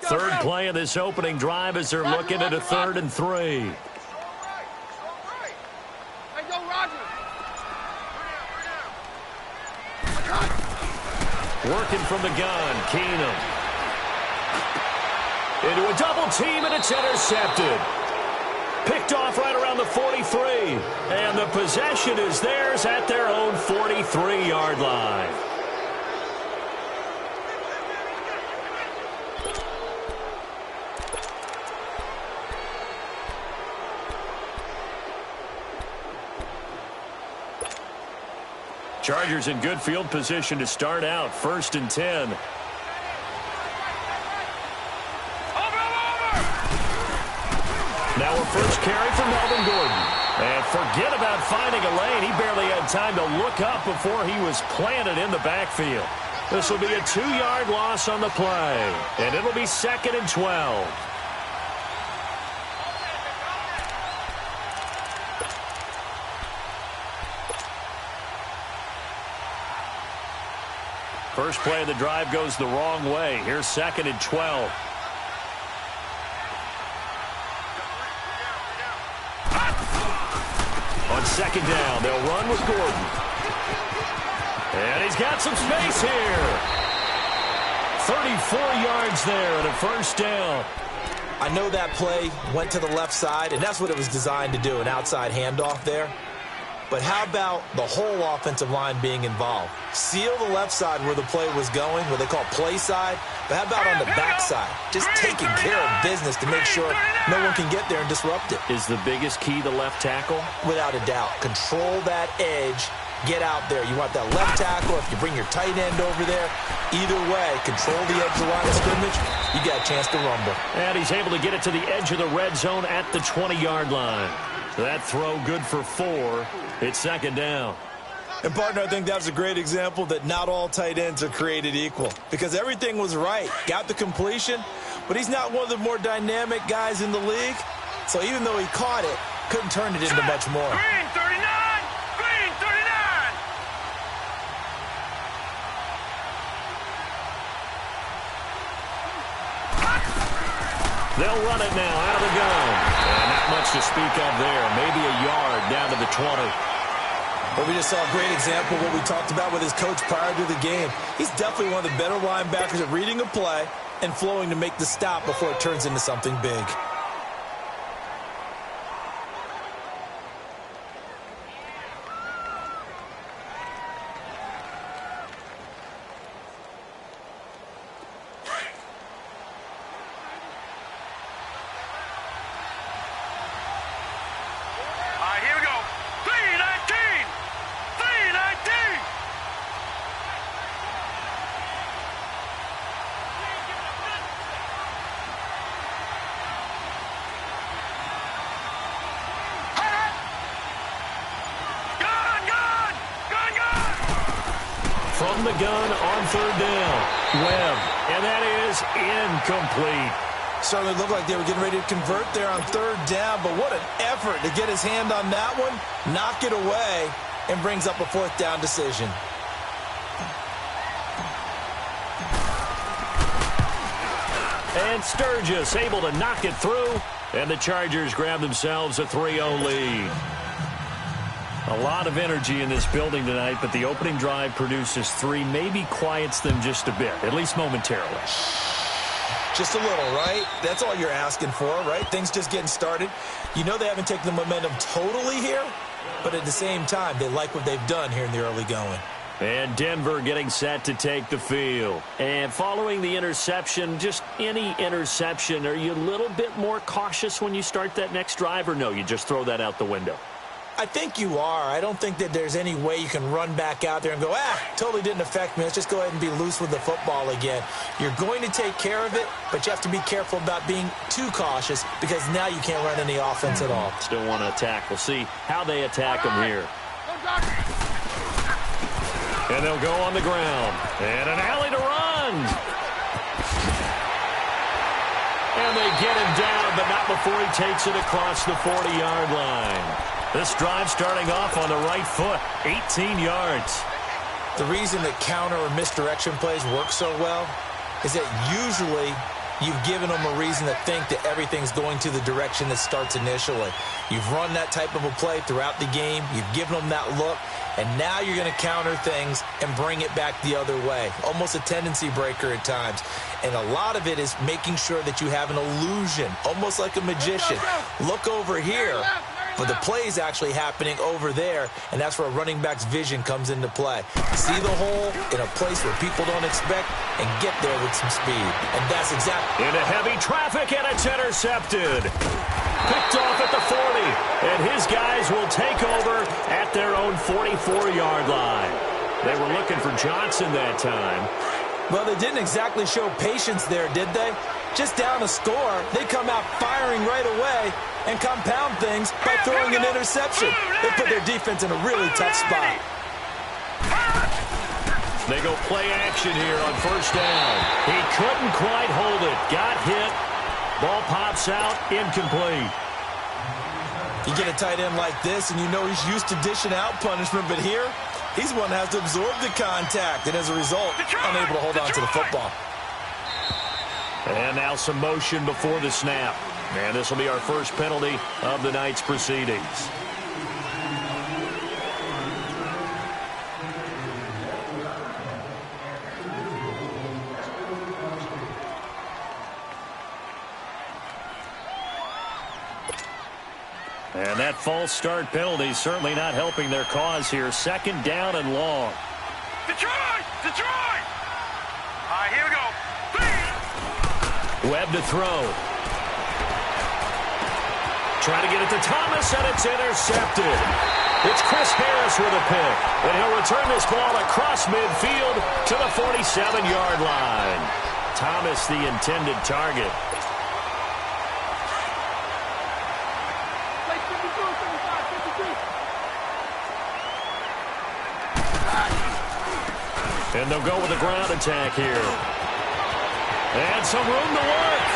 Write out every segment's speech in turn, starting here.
Third play of this opening drive as they're looking at a 3rd and 3. Working from the gun, Keenum. Into a double team, and it's intercepted. Picked off right around the 43. And the possession is theirs at their own 43-yard line. Chargers in good field position to start out. 1st and 10. Now a first carry for Melvin Gordon. And forget about finding a lane. He barely had time to look up before he was planted in the backfield. This will be a 2-yard loss on the play. And it'll be 2nd and 12. First play of the drive goes the wrong way. Here's 2nd and 12. On 2nd down, they'll run with Gordon. And he's got some space here. 34 yards there and a 1st down. I know that play went to the left side, and that's what it was designed to do, an outside handoff there. But how about the whole offensive line being involved? Seal the left side where the play was going, what they call play side. But how about on the back side? Just taking care of business to make sure no one can get there and disrupt it. Is the biggest key the left tackle? Without a doubt. Control that edge. Get out there. You want that left tackle. If you bring your tight end over there, either way, control the edge of the line of scrimmage, you got a chance to rumble. And he's able to get it to the edge of the red zone at the 20-yard line. That throw good for 4. It's 2nd down. And, partner, I think that's a great example that not all tight ends are created equal. Because everything was right. Got the completion, but he's not one of the more dynamic guys in the league. So even though he caught it, couldn't turn it into much more. Green 39! Green 39! They'll run it now out of the gun. And not much to speak of there. Maybe a yard down to the 20. Well, we just saw a great example of what we talked about with his coach prior to the game. He's definitely one of the better linebackers at reading a play and flowing to make the stop before it turns into something big. From the gun on 3rd down. Webb. And that is incomplete. Certainly looked like they were getting ready to convert there on 3rd down, but what an effort to get his hand on that one, knock it away, and brings up a 4th down decision. And Sturgis able to knock it through, and the Chargers grab themselves a 3-0 lead. A lot of energy in this building tonight, but the opening drive produces 3, maybe quiets them just a bit, at least momentarily. Just a little, right? That's all you're asking for, right? Things just getting started. You know they haven't taken the momentum totally here, but at the same time, they like what they've done here in the early going. And Denver getting set to take the field. And following the interception, just any interception, are you a little bit more cautious when you start that next drive, or no, you just throw that out the window? I think you are. I don't think that there's any way you can run back out there and go, totally didn't affect me. Let's just go ahead and be loose with the football again. You're going to take care of it, but you have to be careful about being too cautious because now you can't run any offense at all. Still want to attack. We'll see how they attack them here. And they'll go on the ground. And an alley to run. And they get him down, but not before he takes it across the 40-yard line. This drive starting off on the right foot, 18 yards. The reason that counter or misdirection plays work so well is that usually you've given them a reason to think that everything's going to the direction that starts initially. You've run that type of a play throughout the game. You've given them that look. And now you're going to counter things and bring it back the other way. Almost a tendency breaker at times. And a lot of it is making sure that you have an illusion, almost like a magician. Look over here, but the play is actually happening over there, and that's where a running back's vision comes into play. See the hole in a place where people don't expect and get there with some speed. And that's exactly... Into heavy traffic, and it's intercepted. Picked off at the 40, and his guys will take over at their own 44-yard line. They were looking for Johnson that time. Well, they didn't exactly show patience there, did they? Just down a score, they come out firing right away and compound things by throwing an interception. They put their defense in a really tough spot. They go play action here on first down. He couldn't quite hold it. Got hit. Ball pops out, incomplete. You get a tight end like this, and you know he's used to dishing out punishment, but here, he's one that has to absorb the contact, and as a result, unable to hold on to the football. And now some motion before the snap. And this will be our first penalty of the night's proceedings. And that false start penalty certainly not helping their cause here. Second down and long. Detroit! Detroit! All right, here we go. Webb to throw. Trying to get it to Thomas, and it's intercepted. It's Chris Harris with a pick. And he'll return this ball across midfield to the 47-yard line. Thomas, the intended target. And they'll go with a ground attack here. And some room to work.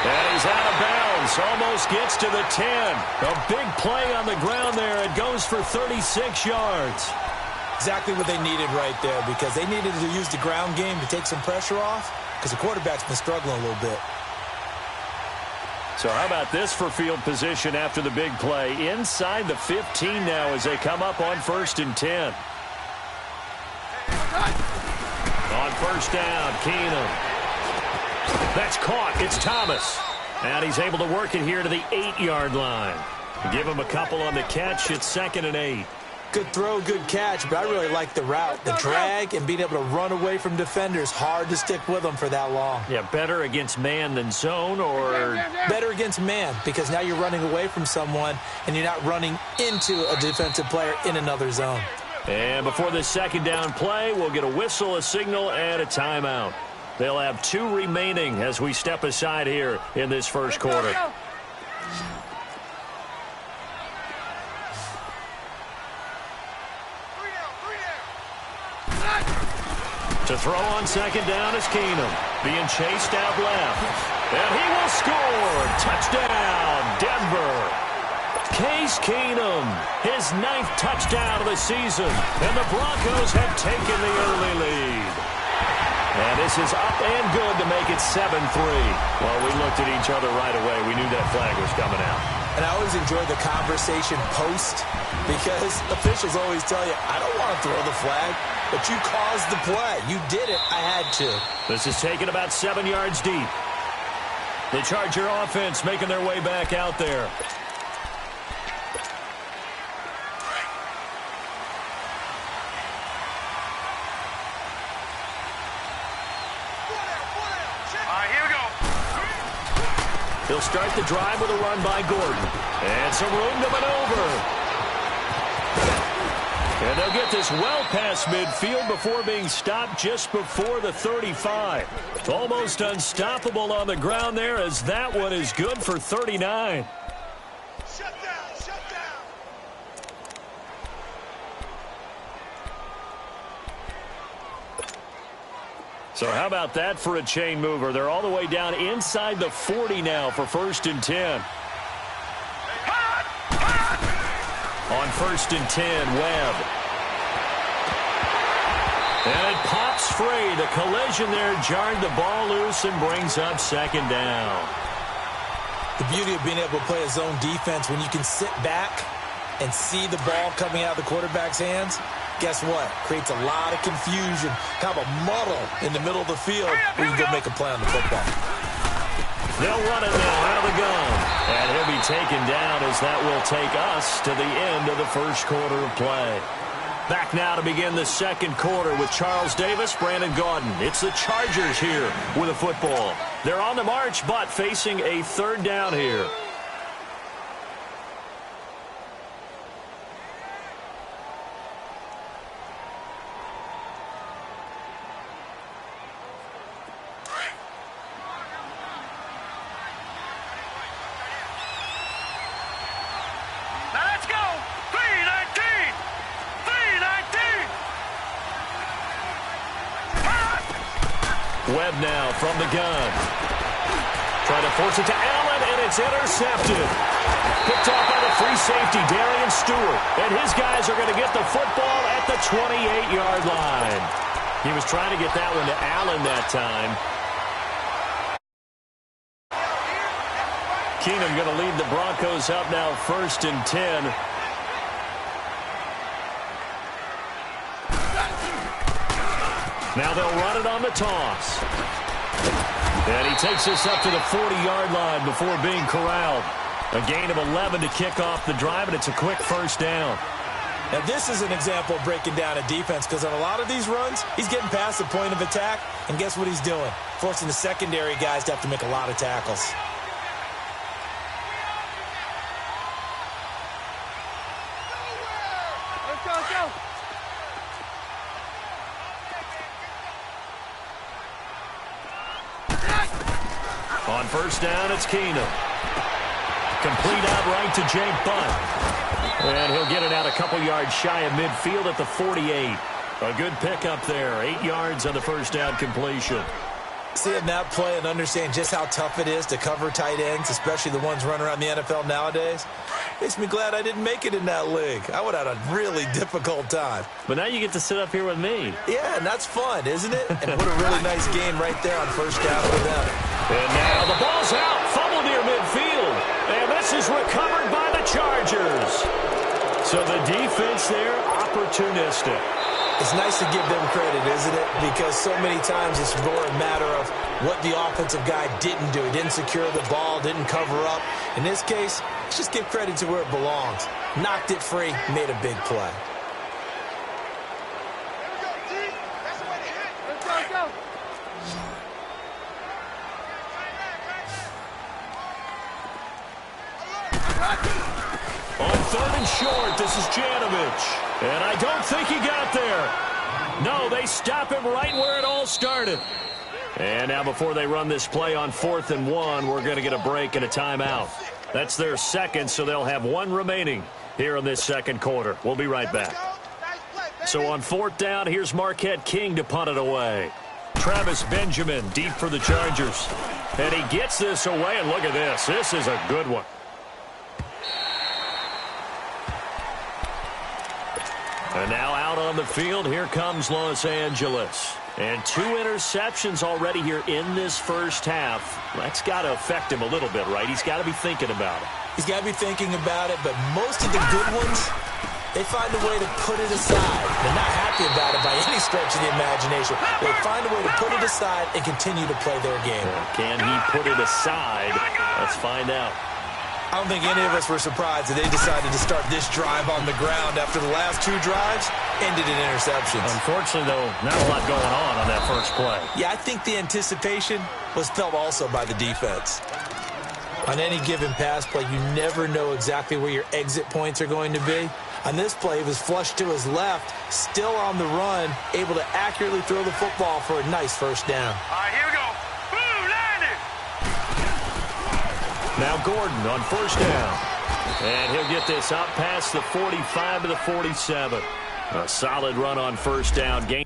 And he's out of bounds. Almost gets to the 10. A big play on the ground there. It goes for 36 yards. Exactly what they needed right there, because they needed to use the ground game to take some pressure off, because the quarterback's been struggling a little bit. So how about this for field position after the big play? Inside the 15 now as they come up on 1st and 10. On first down, Keenum. That's caught. It's Thomas. And he's able to work it here to the 8-yard line. Give him a couple on the catch. It's 2nd and 8. Good throw, good catch, but I really like the route. The drag and being able to run away from defenders. Hard to stick with them for that long. Yeah, better against man than zone, or... Better against man, because now you're running away from someone and you're not running into a defensive player in another zone. And before this second down play, we'll get a whistle, a signal, and a timeout. They'll have 2 remaining as we step aside here in this first quarter. To throw on second down is Keenum. Being chased out left. And he will score. Touchdown, Denver. Case Keenum, his 9th touchdown of the season. And the Broncos have taken the early lead. And this is up and good to make it 7-3. Well, we looked at each other right away. We knew that flag was coming out. And I always enjoy the conversation post, because officials always tell you, I don't want to throw the flag, but you caused the play. You did it. I had to. This is taken about 7 yards deep. The Charger offense making their way back out there. He'll start the drive with a run by Gordon. And some room to maneuver. And they'll get this well past midfield before being stopped just before the 35. Almost unstoppable on the ground there, as that one is good for 39. Shut down, shut down. So how about that for a chain mover? They're all the way down inside the 40 now for 1st and 10. On 1st and 10, Webb. And it pops breaks free. The collision there jarred the ball loose and brings up second down. The beauty of being able to play a zone defense when you can sit back and see the ball coming out of the quarterback's hands, guess what? Creates a lot of confusion, kind of a muddle in the middle of the field where you can go make a play on the football. They'll run it now out of the gun. And he'll be taken down as that will take us to the end of the first quarter of play. Back now to begin the second quarter with Charles Davis, Brandon Gaudin. It's the Chargers here with a football. They're on the march, but facing a third down here. Webb now from the gun. Trying to force it to Allen, and it's intercepted. Picked off by the free safety, Darian Stewart. And his guys are going to get the football at the 28-yard line. He was trying to get that one to Allen that time. Keenum going to lead the Broncos up now 1st and 10. Now they'll run it on the toss. And he takes this up to the 40-yard line before being corralled. A gain of 11 to kick off the drive, and it's a quick first down. Now this is an example of breaking down a defense, because on a lot of these runs, he's getting past the point of attack, and guess what he's doing? Forcing the secondary guys to have to make a lot of tackles. Let's go. On first down, it's Keenum. Complete out right to Jake Butt. And he'll get it out a couple yards shy of midfield at the 48. A good pickup there. 8 yards on the first down completion. Seeing that play and understand just how tough it is to cover tight ends, especially the ones running around the NFL nowadays, makes me glad I didn't make it in that league. I would have had a really difficult time. But now you get to sit up here with me. Yeah, and that's fun, isn't it? And what a really nice game right there on first down for them. And now the ball's out. Fumble near midfield. And this is recovered by the Chargers. So the defense there, opportunistic. It's nice to give them credit, isn't it? Because so many times it's more a matter of what the offensive guy didn't do. He didn't secure the ball, didn't cover up. In this case, let's just give credit to where it belongs. Knocked it free, made a big play. Let's go. On third and short, this is Janovich. And I don't think he got there. No, they stop him right where it all started. And now before they run this play on 4th and 1, we're going to get a break and a timeout. That's their second, so they'll have one remaining here in this second quarter. We'll be right back. So on 4th down, here's Marquette King to punt it away. Travis Benjamin deep for the Chargers. And he gets this away, and look at this. This is a good one. And now out on the field, here comes Los Angeles. And 2 interceptions already here in this first half. That's got to affect him a little bit, right? He's got to be thinking about it. He's got to be thinking about it, but most of the good ones, they find a way to put it aside. They're not happy about it by any stretch of the imagination. They find a way to put it aside and continue to play their game. Can he put it aside? Let's find out. I don't think any of us were surprised that they decided to start this drive on the ground after the last 2 drives ended in interceptions. Unfortunately, though, not a lot going on that first play. Yeah, I think the anticipation was felt also by the defense. On any given pass play, you never know exactly where your exit points are going to be. On this play, he was flushed to his left, still on the run, able to accurately throw the football for a nice first down. All right, here we go. Boom, landed. Now Gordon on first down. And he'll get this out past the 45 to the 47. A solid run on first down. Gain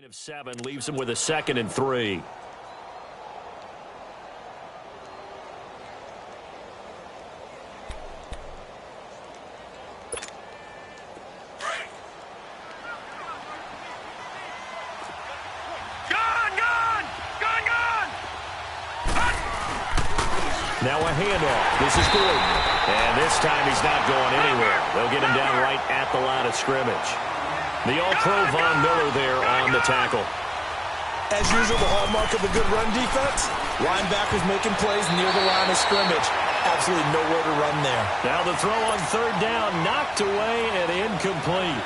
Of 7 leaves him with a 2nd and 3. Now a handoff. This is Gordon. And this time he's not going anywhere. They'll get him down right at the line of scrimmage. The All-Pro Von Miller there on the tackle. As usual, the hallmark of a good run defense, linebackers making plays near the line of scrimmage. Absolutely nowhere to run there. Now the throw on 3rd down, knocked away and incomplete.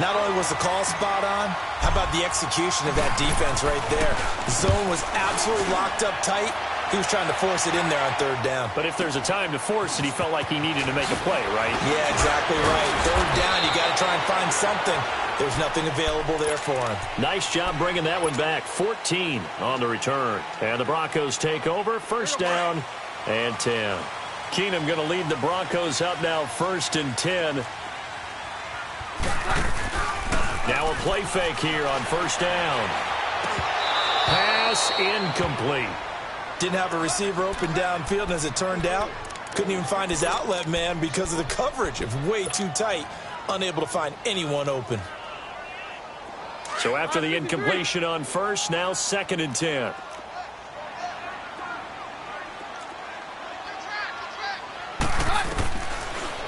Not only was the call spot on, how about the execution of that defense right there? The zone was absolutely locked up tight. He was trying to force it in there on 3rd down. But if there's a time to force it, he felt like he needed to make a play, right? Yeah, exactly right. 3rd down, you got to try and find something. There's nothing available there for him. Nice job bringing that one back. 14 on the return. And the Broncos take over. 1st down and 10. Keenum going to lead the Broncos up now 1st and 10. Now a play fake here on 1st down. Pass incomplete. Didn't have a receiver open downfield, and as it turned out, couldn't even find his outlet man because of the coverage. It was way too tight, unable to find anyone open. So after the incompletion on 1st, now 2nd and 10.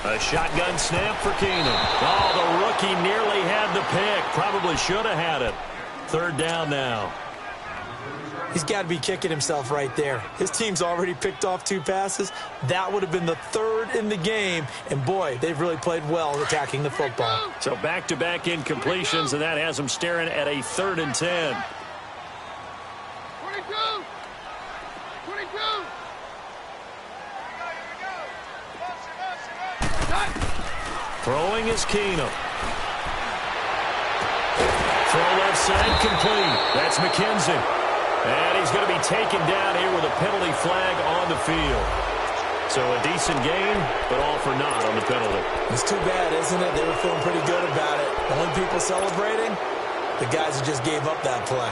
A shotgun snap for Keenum. Oh, the rookie nearly had the pick. Probably should have had it. 3rd down now. He's got to be kicking himself right there. His team's already picked off 2 passes. That would have been the 3rd in the game. And, boy, they've really played well attacking the football. So back-to-back incompletions, and that has him staring at a 3rd and 10. 22! 22! Throwing is Keenum. Throw left side complete. That's McKenzie. And he's going to be taken down here with a penalty flag on the field. So a decent game, but all for naught on the penalty. It's too bad, isn't it? They were feeling pretty good about it. The only people celebrating, the guys who just gave up that play.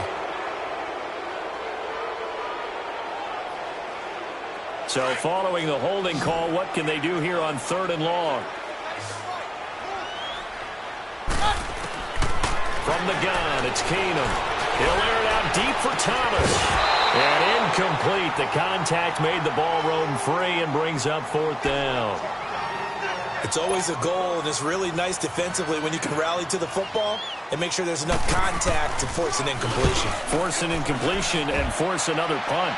So following the holding call, what can they do here on 3rd and long? From the gun, it's Keenum. He'll air it out deep for Thomas. And incomplete. The contact made the ball roam free and brings up 4th down. It's always a goal, and it's really nice defensively when you can rally to the football and make sure there's enough contact to force an incompletion. Force an incompletion and force another punt.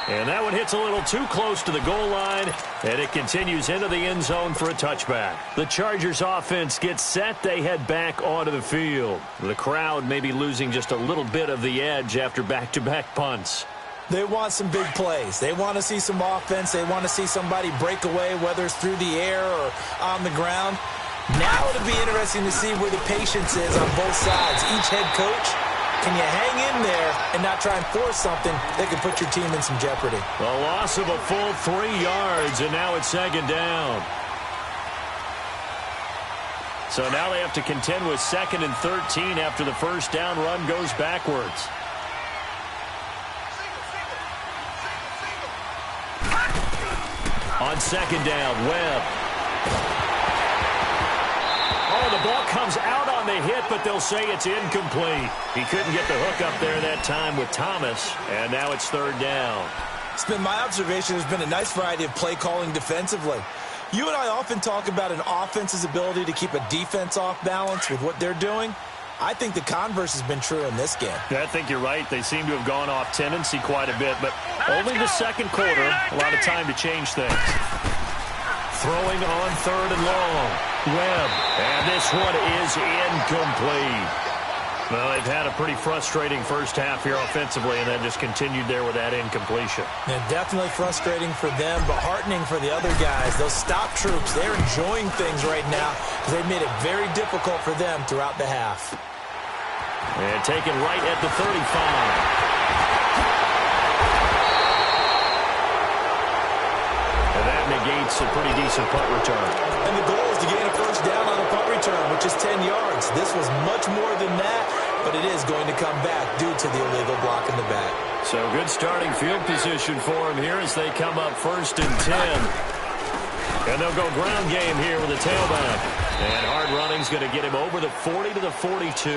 And that one hits a little too close to the goal line, and it continues into the end zone for a touchback. The Chargers offense gets set. They head back onto the field. The crowd may be losing just a little bit of the edge after back-to-back punts. They want some big plays. They want to see some offense. They want to see somebody break away, whether it's through the air or on the ground. Now it'll be interesting to see where the patience is on both sides. Each head coach, can you hang in there and not try and force something that could put your team in some jeopardy? The loss of a full 3 yards, and now it's 2nd down. So now they have to contend with 2nd and 13 after the 1st down run goes backwards. On 2nd down, Webb. Oh, the ball comes out on the hit, but they'll say it's incomplete. He couldn't get the hook up there that time with Thomas, and now it's 3rd down. It's been my observation. There's been a nice variety of play calling defensively. You and I often talk about an offense's ability to keep a defense off balance with what they're doing. I think the converse has been true in this game. Yeah, I think you're right. They seem to have gone off tendency quite a bit, but only the 2nd quarter, a lot of time to change things. Throwing on 3rd and long. Webb, and this one is incomplete. Well, they've had a pretty frustrating 1st half here offensively, and then just continued there with that incompletion. Yeah, definitely frustrating for them, but heartening for the other guys. Those stop troops, they're enjoying things right now because they've made it very difficult for them throughout the half. And taken right at the 35. And that negates That's a pretty decent punt return. And the goal is to gain a first down on a punt return, which is 10 yards. This was much more than that, but it is going to come back due to the illegal block in the back. So good starting field position for him here as they come up 1st and 10. And they'll go ground game here with a tailback. And hard running's going to get him over the 40 to the 42.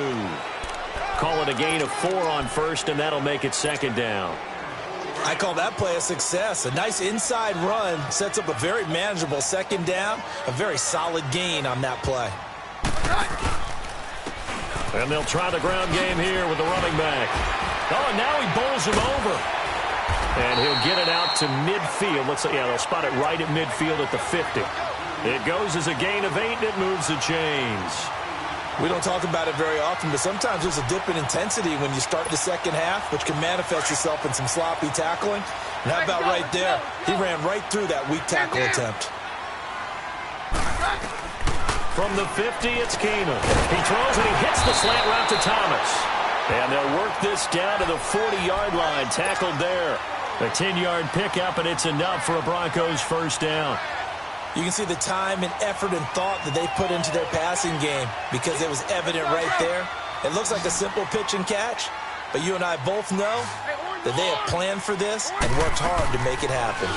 Call it a gain of 4 on 1st, and that'll make it 2nd down. I call that play a success. A nice inside run sets up a very manageable 2nd down. A very solid gain on that play. And they'll try the ground game here with the running back. Oh, and now he bowls him over. And he'll get it out to midfield. Looks like, yeah, they'll spot it right at midfield at the 50. It goes as a gain of 8, and it moves the chains. We don't talk about it very often, but sometimes there's a dip in intensity when you start the second half, which can manifest itself in some sloppy tackling. And how about right there? He ran right through that weak tackle attempt. From the 50, it's Keenum. He throws and he hits the slant route to Thomas. And they'll work this down to the 40-yard line, tackled there. A 10-yard pickup, and it's enough for a Broncos first down. You can see the time and effort and thought that they put into their passing game because it was evident right there. It looks like a simple pitch and catch, but you and I both know that they have planned for this and worked hard to make it happen.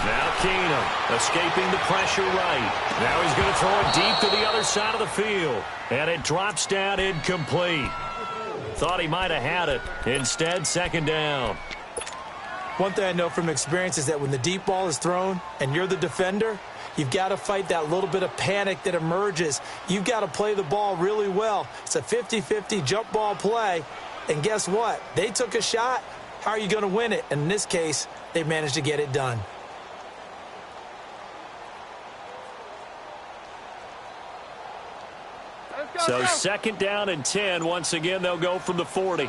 Now Keenum escaping the pressure right. Now he's going to throw it deep to the other side of the field, and it drops down incomplete. Thought he might have had it. Instead, 2nd down. One thing I know from experience is that when the deep ball is thrown and you're the defender, you've got to fight that little bit of panic that emerges. You've got to play the ball really well. It's a 50-50 jump ball play. And guess what? They took a shot. How are you going to win it? And in this case, they managed to get it done. So 2nd down and 10. Once again, they'll go from the 40.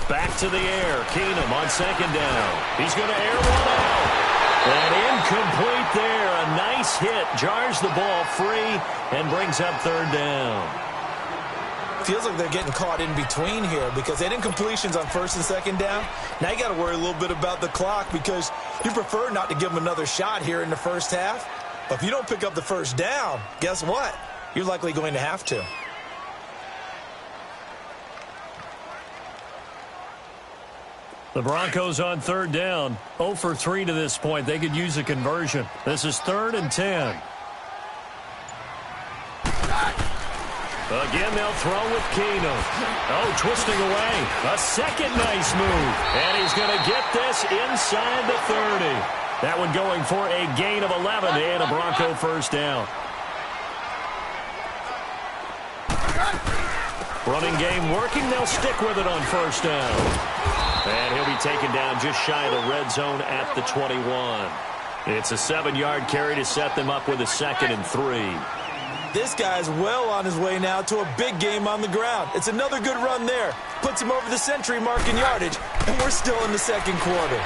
Back to the air. Keenum on 2nd down. He's going to air one out. And incomplete there. A nice hit. Jars the ball free and brings up 3rd down. Feels like they're getting caught in between here because they didn't completions on 1st and 2nd down. Now you got to worry a little bit about the clock because you prefer not to give them another shot here in the first half. But if you don't pick up the first down, guess what? You're likely going to have to. The Broncos on 3rd down. 0 for 3 to this point. They could use a conversion. This is 3rd and 10. Again, they'll throw with Keenum. Oh, twisting away. A 2nd nice move. And he's going to get this inside the 30. That one going for a gain of 11 and a Bronco first down. Running game working. They'll stick with it on 1st down. And he'll be taken down just shy of the red zone at the 21. It's a 7-yard carry to set them up with a 2nd and 3. This guy's well on his way now to a big game on the ground. It's another good run there. Puts him over the century mark in yardage, and we're still in the 2nd quarter.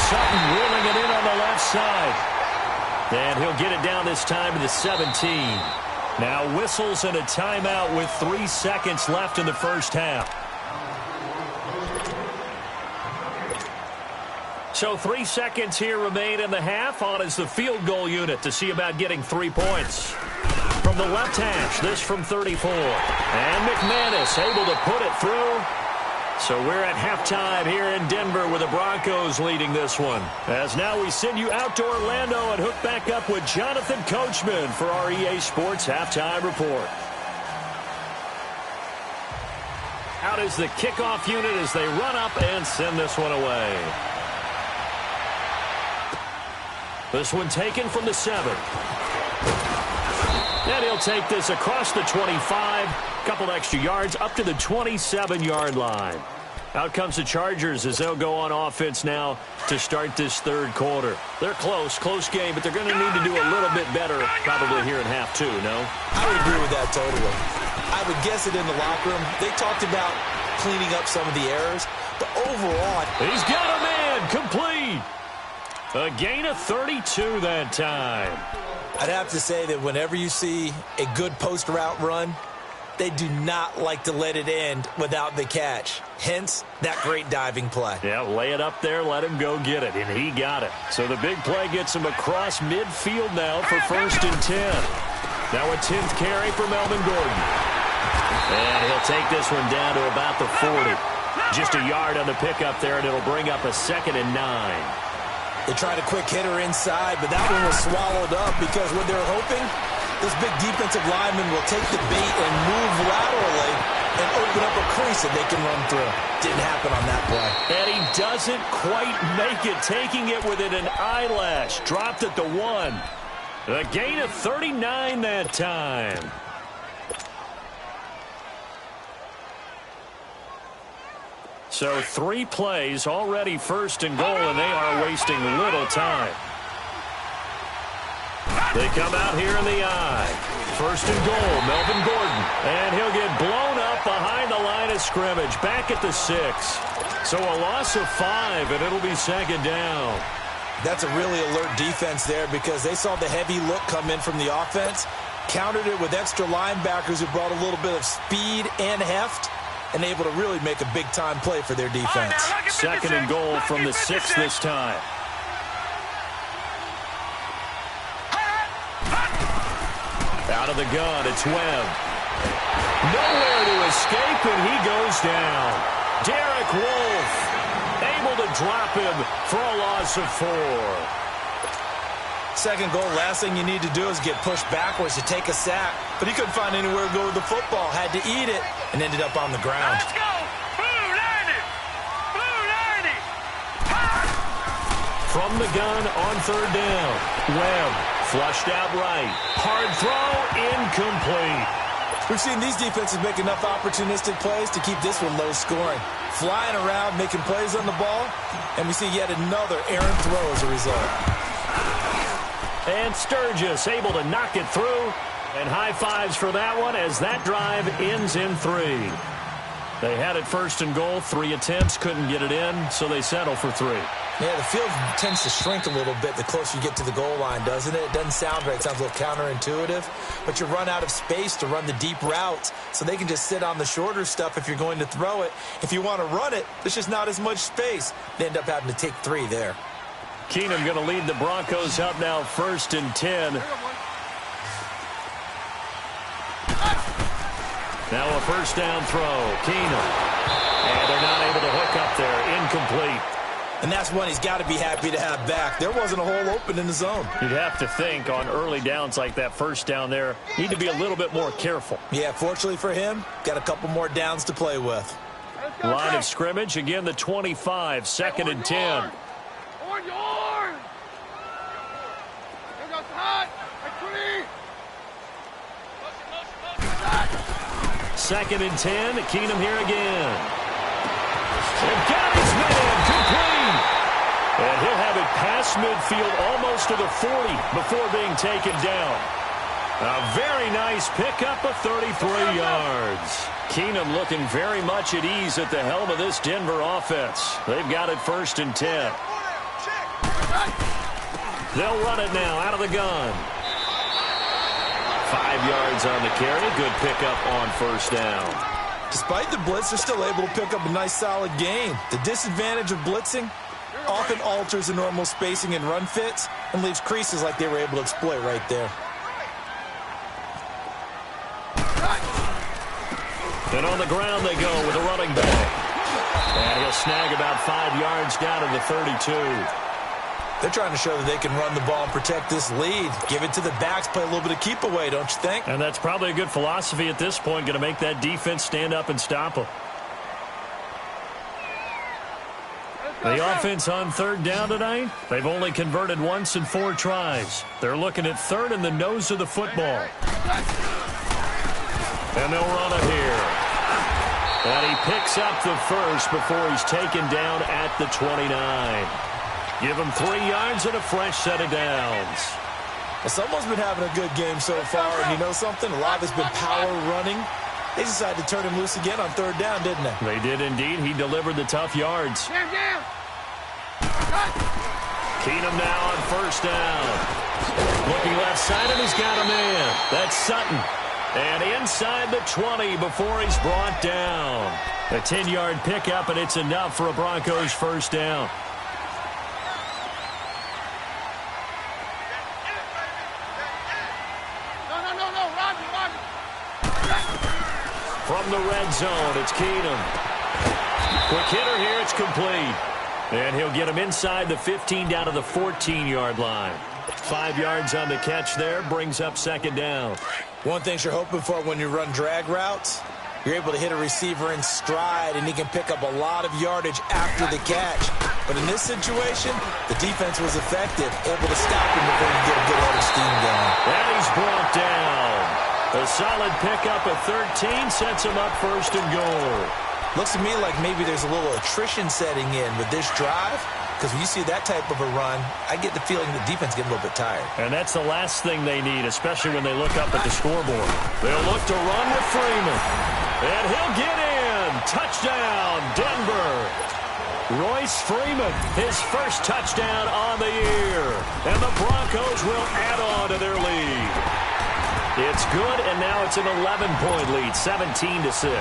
Sutton reeling it in on the left side. And he'll get it down this time to the 17. Now whistles and a timeout with 3 seconds left in the first half. So 3 seconds here remain in the half. On is the field goal unit to see about getting 3 points. From the left hash, this from 34. And McManus able to put it through. So we're at halftime here in Denver with the Broncos leading this one. As now we send you out to Orlando and hook back up with Jonathan Coachman for our EA Sports Halftime Report. Out is the kickoff unit as they run up and send this one away. This one taken from the 7. And he'll take this across the 25. Couple extra yards up to the 27-yard line. Out comes the Chargers as they'll go on offense now to start this 3rd quarter. They're close game, but they're going to need to do a little bit better probably here in half 2, no? I would agree with that totally. I would guess it in the locker room. They talked about cleaning up some of the errors, but overall... He's got a man complete. A gain of 32 that time. I'd have to say that whenever you see a good post route run, they do not like to let it end without the catch. Hence, that great diving play. Yeah, lay it up there, let him go get it, and he got it. So the big play gets him across midfield now for 1st and 10. Now a 10th carry for Melvin Gordon. And he'll take this one down to about the 40. Just a yard on the pickup there, and it'll bring up a 2nd and 9. They tried a quick hitter inside, but that one was swallowed up because what they're hoping, this big defensive lineman will take the bait and move laterally and open up a crease that they can run through. Didn't happen on that play. And he doesn't quite make it, taking it within an eyelash. Dropped at the 1. A gain of 39 that time. So 3 plays, already 1st and goal, and they are wasting little time. They come out here in the eye. 1st and goal, Melvin Gordon. And he'll get blown up behind the line of scrimmage, back at the 6. So a loss of 5, and it'll be 2nd down. That's a really alert defense there because they saw the heavy look come in from the offense, countered it with extra linebackers who brought a little bit of speed and heft, and able to really make a big-time play for their defense. 2nd and goal from the 6 this time. Out of the gun, it's Webb. Nowhere to escape, and he goes down. Derek Wolfe able to drop him for a loss of 4. 2nd goal, last thing you need to do is get pushed backwards to take a sack. But he couldn't find anywhere to go with the football. Had to eat it and ended up on the ground. Let's go! Blue 90! Blue 90! From the gun on 3rd down. Webb flushed out right. Hard throw, incomplete. We've seen these defenses make enough opportunistic plays to keep this one low scoring. Flying around, making plays on the ball, and we see yet another errant throw as a result. And Sturgis able to knock it through. And high fives for that one as that drive ends in 3. They had it 1st and goal. 3 attempts, couldn't get it in, so they settle for 3. Yeah, the field tends to shrink a little bit the closer you get to the goal line, doesn't it? It doesn't sound right. It sounds a little counterintuitive. But you run out of space to run the deep routes, so they can just sit on the shorter stuff if you're going to throw it. If you want to run it, there's just not as much space. They end up having to take 3 there. Keenum going to lead the Broncos up now 1st and 10. Now a 1st down throw. Keenum. And they're not able to hook up there. Incomplete. And that's one he's got to be happy to have back. There wasn't a hole open in the zone. You'd have to think on early downs like that 1st down there, need to be a little bit more careful. Yeah, fortunately for him, got a couple more downs to play with. Line of scrimmage, again the 25, 2nd and 10. On yours! Second and 10. Keenum here again. And got his man complete. And he'll have it past midfield almost to the 40 before being taken down. A very nice pickup of 33 yards. Keenum looking very much at ease at the helm of this Denver offense. They've got it 1st and 10. They'll run it now out of the gun. 5 yards on the carry. Good pickup on 1st down. Despite the blitz, they're still able to pick up a nice solid gain. The disadvantage of blitzing often alters the normal spacing and run fits and leaves creases like they were able to exploit right there. And on the ground they go with a running back. And he'll snag about 5 yards down to the 32. They're trying to show that they can run the ball and protect this lead. Give it to the backs, play a little bit of keep away, don't you think? And that's probably a good philosophy at this point, going to make that defense stand up and stop them. The offense on 3rd down tonight, they've only converted once in 4 tries. They're looking at 3rd in the nose of the football. And they'll run it here. And he picks up the 1st before he's taken down at the 29. Give him 3 yards and a fresh set of downs. Well, someone's been having a good game so far, and you know something? A lot has been power running. They decided to turn him loose again on 3rd down, didn't they? They did indeed. He delivered the tough yards. Keenum now on 1st down. Looking left side, and he's got a man. That's Sutton. And inside the 20 before he's brought down. A 10-yard pickup, and it's enough for a Broncos first down. From the red zone, it's Keenum. Quick hitter here, it's complete. And he'll get him inside the 15 down to the 14-yard line. 5 yards on the catch there, brings up second down. One thing you're hoping for when you run drag routes, you're able to hit a receiver in stride, and he can pick up a lot of yardage after the catch. But in this situation, the defense was effective, able to stop him before he get a good head of steam going. And he's brought down. A solid pickup of 13 sets him up first and goal. Looks to me like maybe there's a little attrition setting in with this drive, because when you see that type of a run, I get the feeling the defense get a little bit tired. And that's the last thing they need, especially when they look up at the scoreboard. They'll look to run with Freeman. And he'll get in. Touchdown, Denver. Royce Freeman, his first touchdown on the year. And the Broncos will add on to their lead. It's good, and now it's an 11-point lead, 17-6.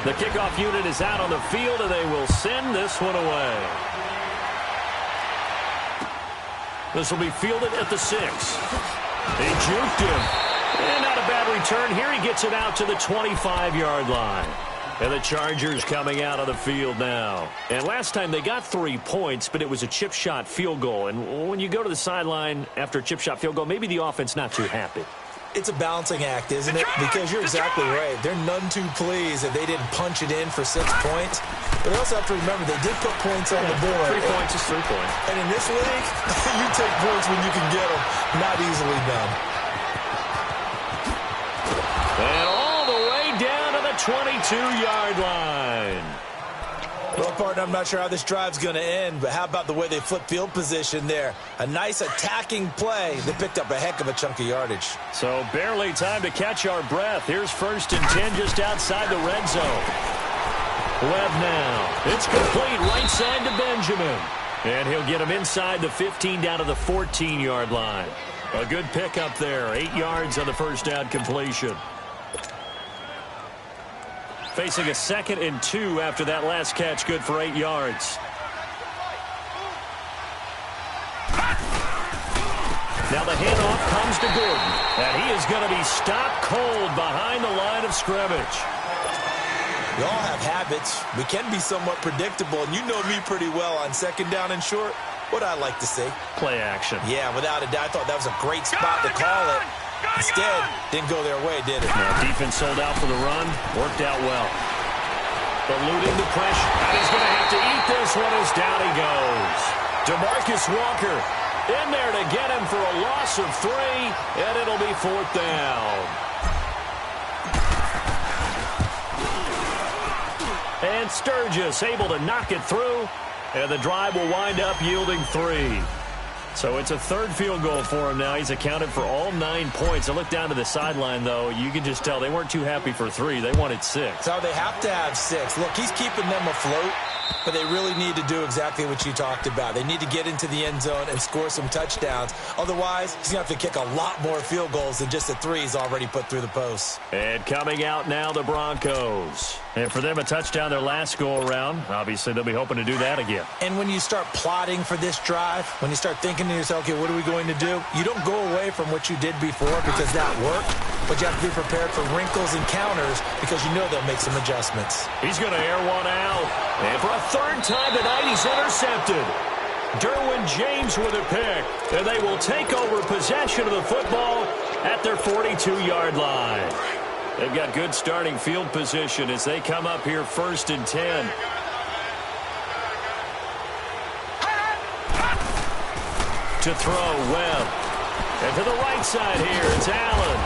The kickoff unit is out on the field, and they will send this one away. This will be fielded at the 6. He juked him. And not a bad return. Here he gets it out to the 25-yard line. And the Chargers coming out of the field now. And last time they got 3 points, but it was a chip shot field goal. And when you go to the sideline after a chip shot field goal, maybe the offense not too happy. It's a balancing act, isn't it? Because you're exactly right. They're none too pleased that they didn't punch it in for 6 points. But they also have to remember they did put points on the board. 3 points is 3 points. And in this league, you take points when you can get them. Not easily done. And all the way down to the 22-yard line. Well, partner, I'm not sure how this drive's going to end, but how about the way they flip field position there? A nice attacking play that picked up a heck of a chunk of yardage. So barely time to catch our breath. Here's 1st and 10 just outside the red zone. Webb now. It's complete right side to Benjamin. And he'll get him inside the 15 down to the 14-yard line. A good pickup there. 8 yards on the first down completion. Facing a 2nd and 2 after that last catch, good for 8 yards. Now the handoff comes to Gordon, and he is going to be stopped cold behind the line of scrimmage. We all have habits. We can be somewhat predictable, and you know me pretty well on 2nd down and short. What I like to see. Play action. Yeah, without a doubt. I thought that was a great spot to call it. Instead, didn't go their way, did it? Now, defense sold out for the run. Worked out well. Eluding the pressure. And he's going to have to eat this one as down he goes. DeMarcus Walker in there to get him for a loss of 3, and it'll be 4th down. And Sturgis able to knock it through, and the drive will wind up yielding 3. So it's a 3rd field goal for him now. He's accounted for all 9 points. I look down to the sideline, though. You can just tell they weren't too happy for 3. They wanted 6. So they have to have 6. Look, he's keeping them afloat, but they really need to do exactly what you talked about. They need to get into the end zone and score some touchdowns. Otherwise, he's going to have to kick a lot more field goals than just the 3 he's already put through the posts. And coming out now, the Broncos. And for them, a touchdown their last go-around. Obviously, they'll be hoping to do that again. And when you start plotting for this drive, when you start thinking to yourself, okay, what are we going to do? You don't go away from what you did before because that worked, but you have to be prepared for wrinkles and counters because you know they'll make some adjustments. He's going to air one out. And for a 3rd time tonight, he's intercepted. Derwin James with a pick. And they will take over possession of the football at their 42-yard line. They've got good starting field position as they come up here 1st and 10. To throw, Webb. And to the right side here, it's Allen.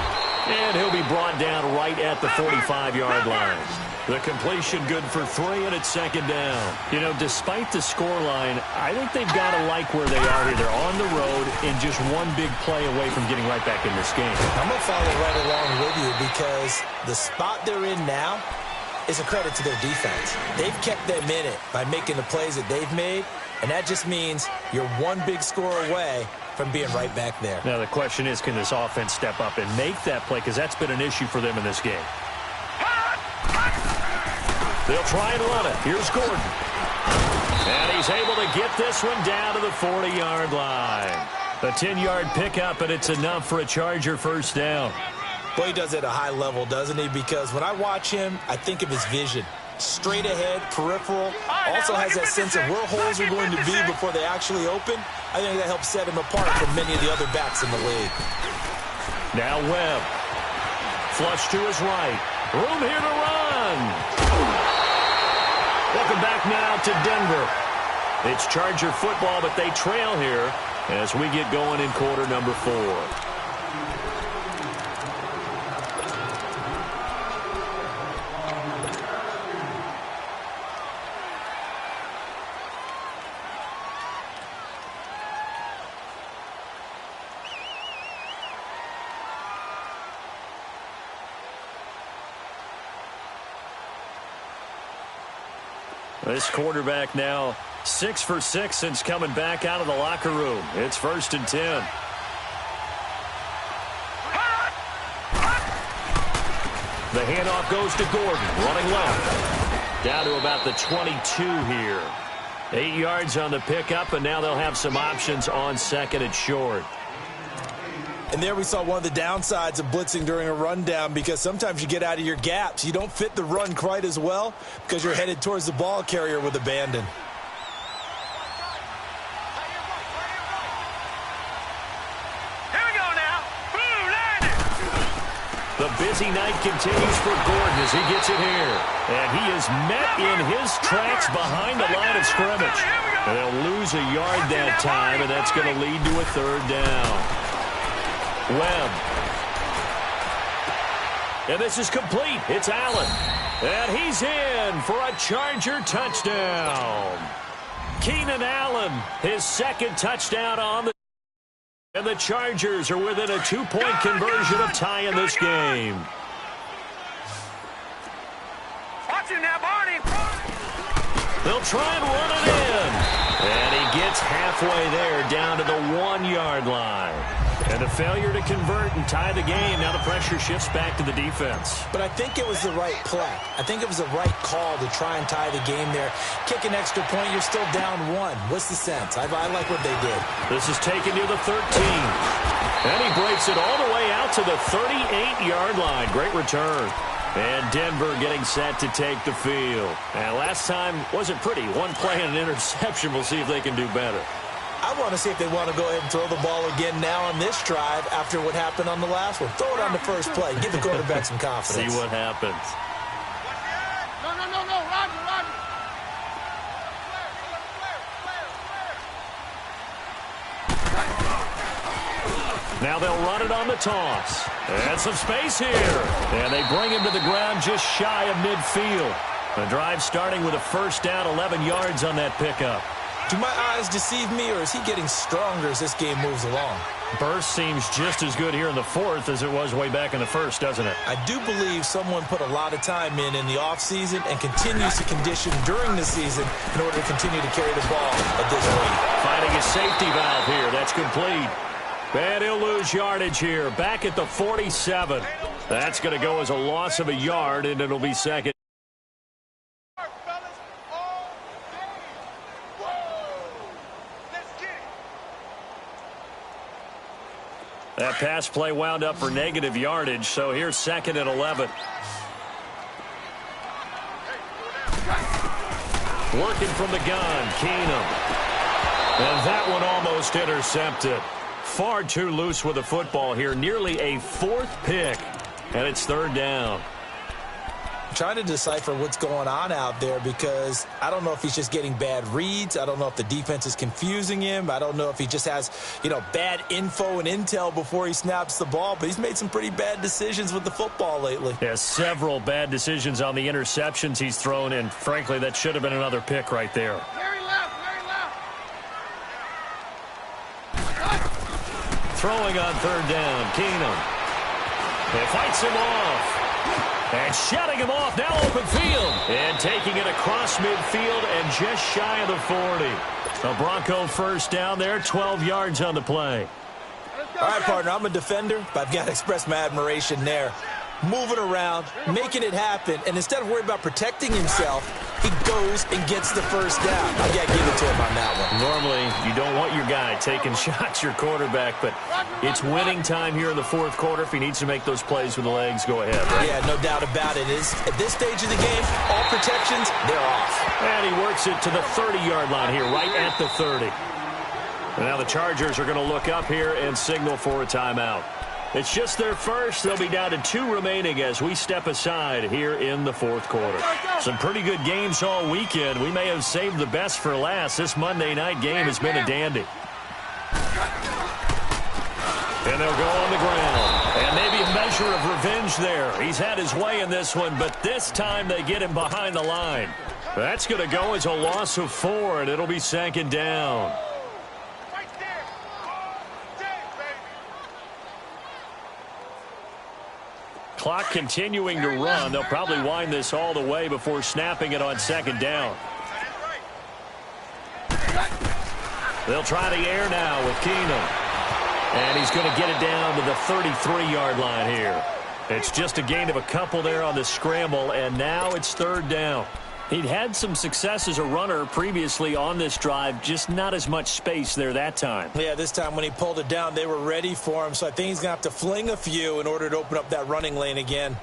And he'll be brought down right at the 45-yard line. The completion good for 3, and it's 2nd down. You know, despite the scoreline, I think they've got to like where they are here. They're on the road and just one big play away from getting right back in this game. I'm going to follow right along with you because the spot they're in now is a credit to their defense. They've kept them in it by making the plays that they've made, And that just means you're one big score away from being right back there. Now the question is, can this offense step up and make that play? Because that's been an issue for them in this game. They'll try and run it. Here's Gordon. And he's able to get this one down to the 40-yard line. A 10-yard pickup, and it's enough for a Charger first down. Boy, he does it at a high level, doesn't he? Because when I watch him, I think of his vision. Straight ahead, peripheral. Also has that sense of where holes are going to be before they actually open. I think that helps set him apart from many of the other backs in the league. Now Webb. Flush to his right. Room here to run. Welcome back now to Denver. It's Charger football, but they trail here as we get going in quarter number 4. This quarterback now 6 for 6 since coming back out of the locker room. It's 1st and 10. The handoff goes to Gordon, running left. Down to about the 22 here. 8 yards on the pickup, and now they'll have some options on 2nd and short. And there we saw one of the downsides of blitzing during a rundown, because sometimes you get out of your gaps. You don't fit the run quite as well because you're headed towards the ball carrier with abandon. Here we go now. Boom, landed. The busy night continues for Gordon as he gets it here. And he is met in his tracks behind the line of scrimmage. And they'll lose a yard that time, and that's going to lead to a 3rd down. Webb. And this is complete. It's Allen. And he's in for a Charger touchdown. Keenan Allen, his 2nd touchdown on the... And the Chargers are within a 2-point conversion of tying this game. Watch him now, Barney. They'll try and run it in. And he gets halfway there down to the 1-yard line. And a failure to convert and tie the game. Now the pressure shifts back to the defense. But I think it was the right play. I think it was the right call to try and tie the game there. Kick an extra point, you're still down 1. What's the sense? I like what they did. This is taken near the 13. And he breaks it all the way out to the 38-yard line. Great return. And Denver getting set to take the field. And last time wasn't pretty. One play and an interception. We'll see if they can do better. I want to see if they want to go ahead and throw the ball again now on this drive after what happened on the last one. Throw it on the first play. Give the quarterback some confidence. See what happens. No, Roger. Now they'll run it on the toss. And some space here. And they bring him to the ground just shy of midfield. The drive starting with a 1st down, 11 yards on that pickup. Do my eyes deceive me, or is he getting stronger as this game moves along? Burst seems just as good here in the 4th as it was way back in the 1st, doesn't it? I do believe someone put a lot of time in the offseason and continues to condition during the season in order to continue to carry the ball at this rate. Finding a safety valve here. That's complete. And he'll lose yardage here. Back at the 47. That's going to go as a loss of a yard, and it'll be 2nd. That pass play wound up for negative yardage, so here's 2nd and 11. Working from the gun, Keenum. And that one almost intercepted. Far too loose with the football here. Nearly a 4th pick, and it's 3rd down. I'm trying to decipher what's going on out there, because I don't know if he's just getting bad reads. I don't know if the defense is confusing him. I don't know if he just has, bad info and intel before he snaps the ball. But he's made some pretty bad decisions with the football lately. Yeah, several bad decisions on the interceptions he's thrown, and frankly, that should have been another pick right there. Very left. Throwing on 3rd down, Keenum. It fights him off. And shutting him off, now open field. And taking it across midfield and just shy of the 40. A Bronco first down there, 12 yards on the play. All right, partner, I'm a defender, but I've got to express my admiration there. Moving around, making it happen, and instead of worrying about protecting himself, he goes and gets the first down. I got to give it to him on that one. Normally, you don't want your guy taking shots, your quarterback, but it's winning time here in the fourth quarter. If he needs to make those plays with the legs, go ahead. Right? Yeah, no doubt about it. At this stage of the game, all protections, they're off. And he works it to the 30-yard line here, right at the 30. And now the Chargers are going to look up here and signal for a timeout. It's just their first. They'll be down to 2 remaining as we step aside here in the fourth quarter. Some pretty good games all weekend. We may have saved the best for last. This Monday night game has been a dandy. And they'll go on the ground. And maybe a measure of revenge there. He's had his way in this one, but this time they get him behind the line. That's going to go as a loss of 4, and it'll be second down. Clock continuing to run. They'll probably wind this all the way before snapping it on second down. They'll try the air now with Keenum. And he's going to get it down to the 33-yard line here. It's just a gain of a couple there on the scramble, and now it's third down. He'd had some success as a runner previously on this drive, just not as much space there that time. Yeah, this time when he pulled it down, they were ready for him, so I think he's going to have to fling a few in order to open up that running lane again.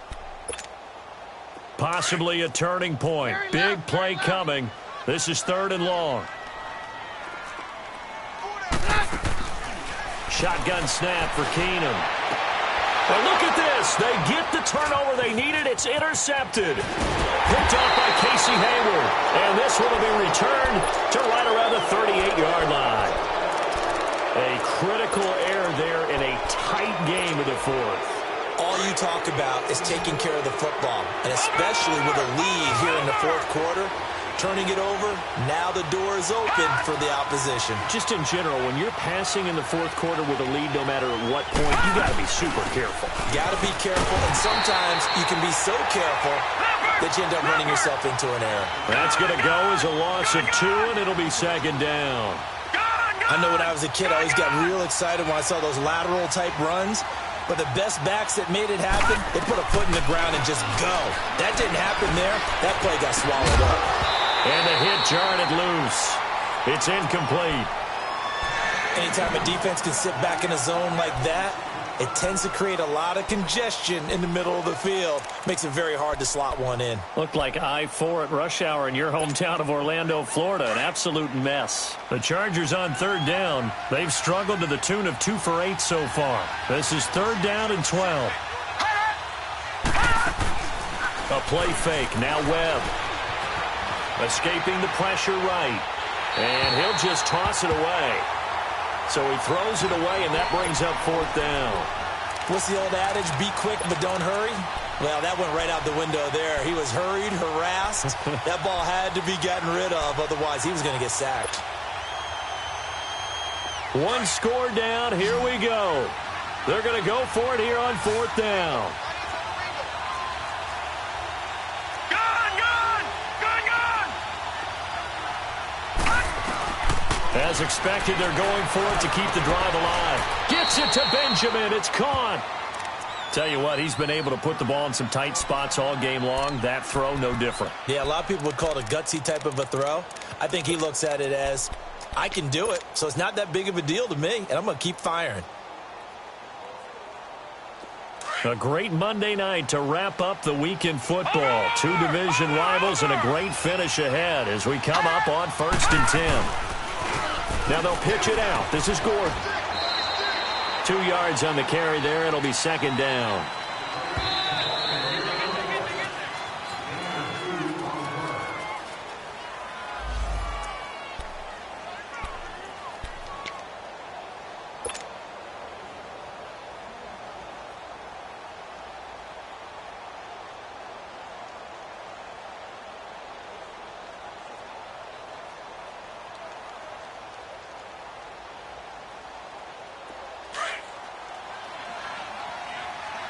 Possibly a turning point. Big play coming. This is third and long. Shotgun snap for Keenum. Well, look at this. They get the turnover they needed. It's intercepted. Picked off by Casey Hayward. And this one will be returned to right around the 38-yard line. A critical error there in a tight game of the fourth. All you talk about is taking care of the football, and especially with a lead here in the fourth quarter. Turning it over, now the door is open for the opposition. Just in general, when you're passing in the fourth quarter with a lead, no matter at what point, you got to be super careful. Got to be careful, and sometimes you can be so careful that you end up running yourself into an error. That's going to go as a loss of 2, and it'll be second down. I know when I was a kid, I always got real excited when I saw those lateral-type runs. But the best backs that made it happen, they put a foot in the ground and just go. That didn't happen there. That play got swallowed up. And the hit jarred it loose. It's incomplete. Anytime a defense can sit back in a zone like that, it tends to create a lot of congestion in the middle of the field. Makes it very hard to slot one in. Looked like I-4 at rush hour in your hometown of Orlando, Florida. An absolute mess. The Chargers on third down. They've struggled to the tune of 2 for 8 so far. This is third down and 12. A play fake. Now Webb. Escaping the pressure right. And he'll just toss it away. So he throws it away, and that brings up fourth down. What's the old adage? Be quick, but don't hurry? Well, that went right out the window there. He was hurried, harassed. That ball had to be gotten rid of, otherwise he was going to get sacked. One score down. Here we go. They're going to go for it here on fourth down. As expected, they're going for it to keep the drive alive. Gets it to Benjamin. It's caught. Tell you what, he's been able to put the ball in some tight spots all game long. That throw, no different. Yeah, a lot of people would call it a gutsy type of a throw. I think he looks at it as, I can do it, so it's not that big of a deal to me, and I'm going to keep firing. A great Monday night to wrap up the week in football. 2 division rivals and a great finish ahead as we come up on 1st and 10. Now they'll pitch it out. This is Gordon. 2 yards on the carry there. It'll be second down.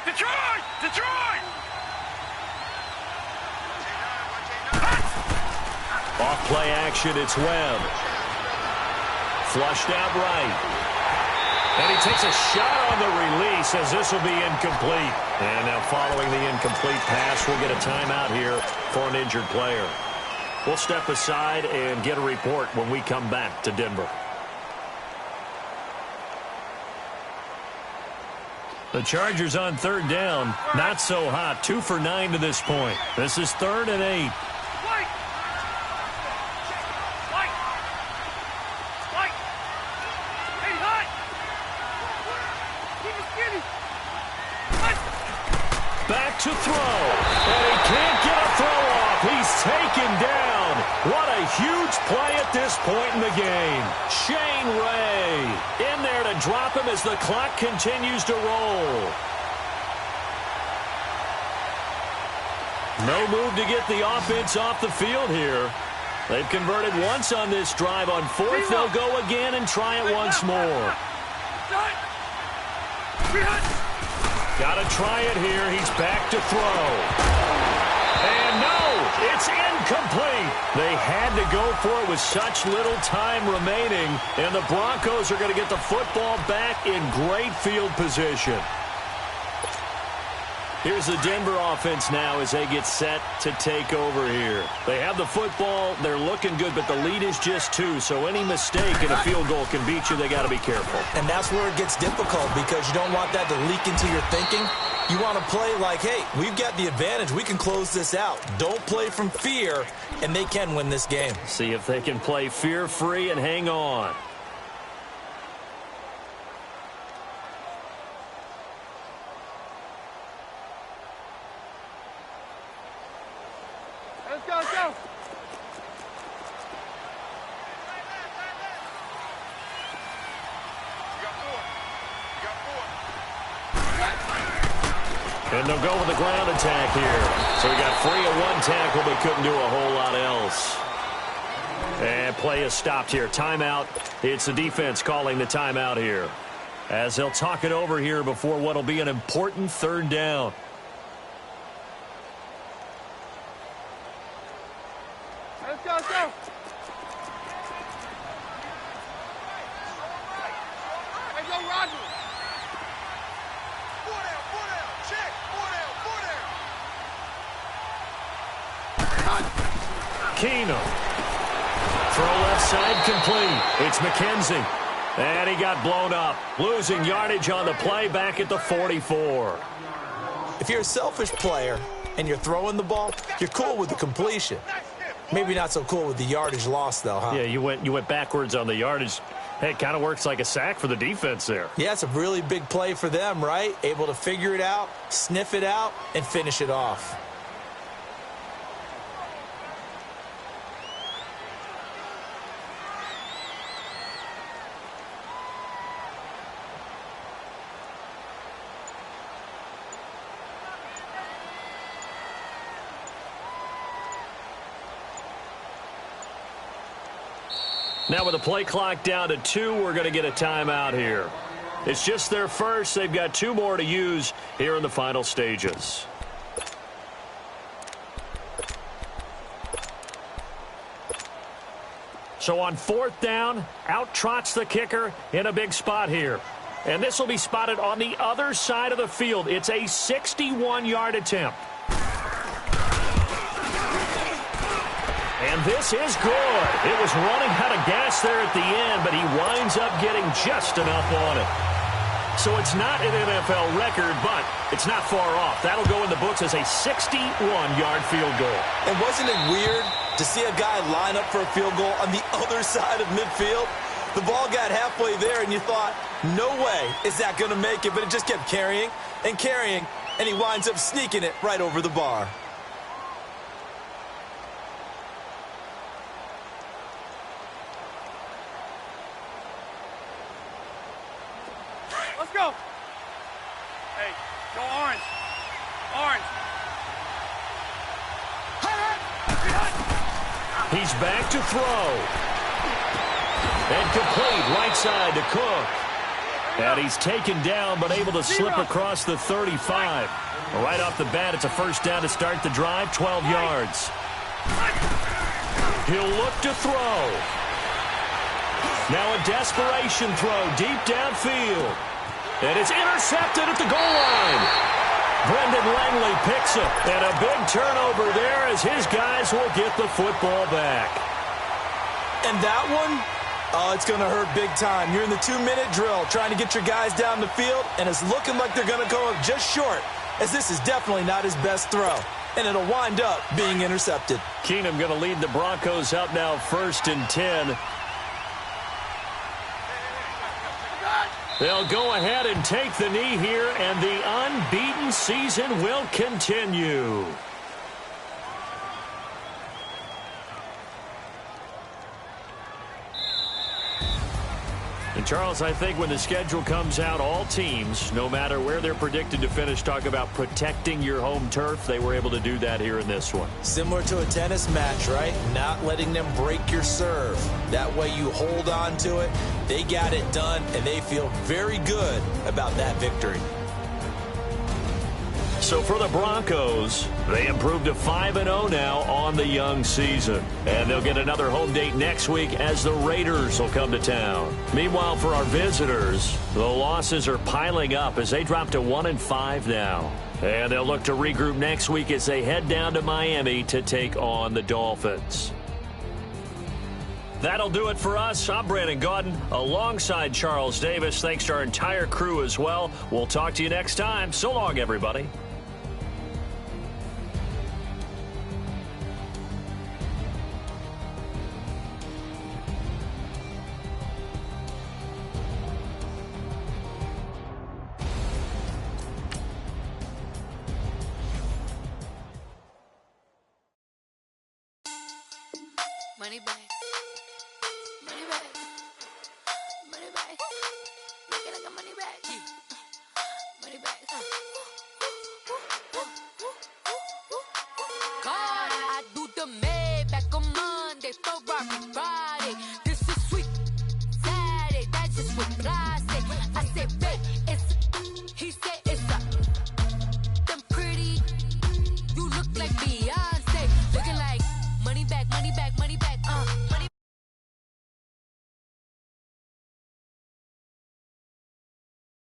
Detroit! Detroit! Off play action, it's Webb. Flushed out right. And he takes a shot on the release as this will be incomplete. And now following the incomplete pass, we'll get a timeout here for an injured player. We'll step aside and get a report when we come back to Denver. The Chargers on third down, not so hot. 2 for 9 to this point. This is 3rd and 8. Back to throw, and he can't get a throw off. He's taken down. What a huge play at this point in the game. Shane Ray in there to drop him as the clock continues to roll. No move to get the offense off the field here. They've converted once on this drive. On 4th, they'll go again and try it once more. Got to try it here. He's back to throw. And no, it's incomplete. They had to go for it with such little time remaining. And the Broncos are going to get the football back in great field position. Here's the Denver offense now as they get set to take over here. They have the football. They're looking good, but the lead is just 2. So any mistake in a field goal can beat you. They got to be careful. And that's where it gets difficult because you don't want that to leak into your thinking. You want to play like, hey, we've got the advantage. We can close this out. Don't play from fear, and they can win this game. See if they can play fear-free and hang on. Let's go. And they'll go with the ground attack here. So he got free of one tackle but couldn't do a whole lot else. And play is stopped here. Timeout. It's the defense calling the timeout here. As they'll talk it over here before what will be an important 3rd down. Let's go. Hey, go, Roger. Four down. Check. Four down. Keenum. Throw left side complete. It's McKenzie. And he got blown up. Losing yardage on the play back at the 44. If you're a selfish player and you're throwing the ball, you're cool with the completion. Maybe not so cool with the yardage loss, though, huh? Yeah, you went backwards on the yardage. Hey, it kind of works like a sack for the defense there. Yeah, it's a really big play for them, right? Able to figure it out, sniff it out, and finish it off. Now with the play clock down to 2, we're going to get a timeout here. It's just their first. They've got 2 more to use here in the final stages. So on 4th down, out trots the kicker in a big spot here. And this will be spotted on the other side of the field. It's a 61-yard attempt. And this is good. It was running out of gas there at the end, but he winds up getting just enough on it. So it's not an NFL record, but it's not far off. That'll go in the books as a 61-yard field goal. And wasn't it weird to see a guy line up for a field goal on the other side of midfield? The ball got halfway there, and you thought, no way is that going to make it, but it just kept carrying, and he winds up sneaking it right over the bar. Let's go. Hey, go orange. Orange. He's back to throw. And complete right side to Cook. And he's taken down but able to slip across the 35. Right off the bat, it's a first down to start the drive, 12 yards. He'll look to throw. Now a desperation throw deep downfield. And it's intercepted at the goal line. Brendan Langley picks it. And a big turnover there as his guys will get the football back. And that one, oh, it's going to hurt big time. You're in the 2-minute drill trying to get your guys down the field, and it's looking like they're going to go up just short, as this is definitely not his best throw. And it'll wind up being intercepted. Keenum going to lead the Broncos up now 1st and 10. They'll go ahead and take the knee here, and the unbeaten season will continue. And Charles, I think when the schedule comes out, all teams, no matter where they're predicted to finish, talk about protecting your home turf. They were able to do that here in this one. Similar to a tennis match, right? Not letting them break your serve. That way you hold on to it. They got it done, and they feel very good about that victory. So for the Broncos, they improved to 5-0 now on the young season. And they'll get another home date next week as the Raiders will come to town. Meanwhile, for our visitors, the losses are piling up as they drop to 1-5 now. And they'll look to regroup next week as they head down to Miami to take on the Dolphins. That'll do it for us. I'm Brandon Gaudin alongside Charles Davis. Thanks to our entire crew as well. We'll talk to you next time. So long, everybody. Money back. Money back. Money back. Make it like a money back. Money back. God, I do the Maybach on Monday, Ferrari Friday. This is sweet Saturday. That's just what I say. I said, babe, it's. He said it's a. Them pretty. You look like Beyonce.